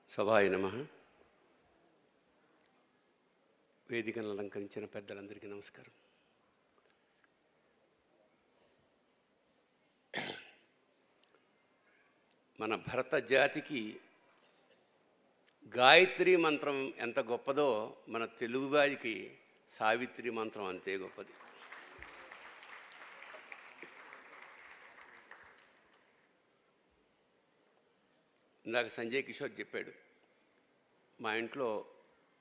సభాయ నమః. వేదికను అలంకరించిన పెద్దలందరికీ నమస్కారం. మన భరత జాతికి గాయత్రి మంత్రం ఎంత గొప్పదో మన తెలుగువారికి సావిత్రి మంత్రం అంతే గొప్పది. ఇందాక సంజయ్ కిషోర్ చెప్పాడు, మా ఇంట్లో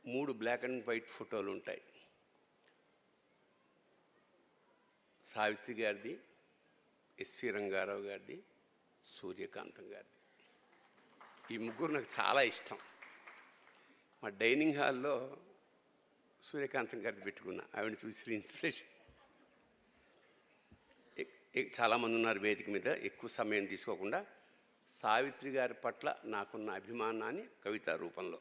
3 బ్లాక్ అండ్ వైట్ ఫోటోలు ఉంటాయి. సావిత్రి గారిది, ఎస్వి రంగారావు గారిది, సూర్యకాంతం గారిది. ఈ ముగ్గురు నాకు చాలా ఇష్టం. మా డైనింగ్ హాల్లో సూర్యకాంతం గారిది పెట్టుకున్నా, ఆవిడ చూసి ఇన్స్పిరేషన్. చాలామంది ఉన్నారు వేదిక మీద, ఎక్కువ సమయం తీసుకోకుండా సావిత్రి గారి పట్ల నాకున్న అభిమానాన్ని కవితా రూపంలో.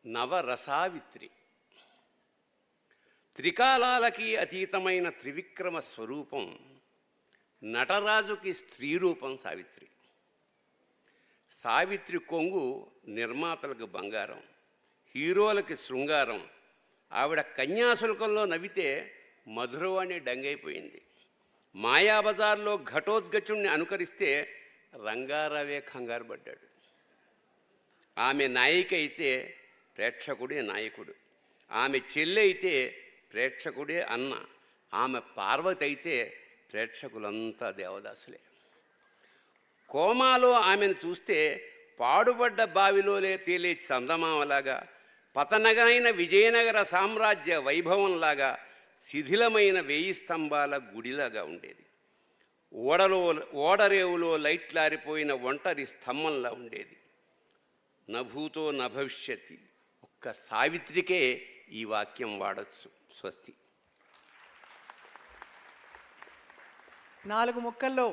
నవరసావిత్రి, త్రికాలాలకి అతీతమైన త్రివిక్రమ స్వరూపం, నటరాజుకి స్త్రీ రూపం సావిత్రి. సావిత్రి కొంగు నిర్మాతలకు బంగారం, హీరోలకి శృంగారం. ఆవిడ కన్యాశుల్కంలో నవ్వితే మధురవాణి డంగైపోయింది. మాయాబజార్లో ఘటోద్గచుణ్ణి అనుకరిస్తే రంగారావే కంగారు పడ్డాడు. ఆమె నాయిక అయితే ప్రేక్షకుడే నాయకుడు, ఆమె చెల్లి అయితే ప్రేక్షకుడే అన్న, ఆమె పార్వతి అయితే ప్రేక్షకులంతా దేవదాసులే. కోమాలో ఆమెను చూస్తే పాడుబడ్డ బావిలోలే తేలే చందమామలాగా, పతనగైన విజయనగర సామ్రాజ్య వైభవంలాగా, శిథిలమైన 1000 స్తంభాల గుడిలాగా ఉండేది. ఓడరేవులో లైట్లారిపోయిన ఒంటరి స్తంభంలా ఉండేది. నభూతో నభవిష్యతి. ఒక్క సావిత్రికే ఈ వాక్యం వాడచ్చు. స్వస్తి. 4 ముక్కల్లో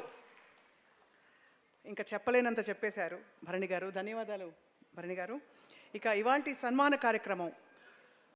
ఇంకా చెప్పలేనంత చెప్పేశారు భరణి గారు. ధన్యవాదాలు భరణి గారు. ఇక ఇవాల్టి సన్మాన కార్యక్రమం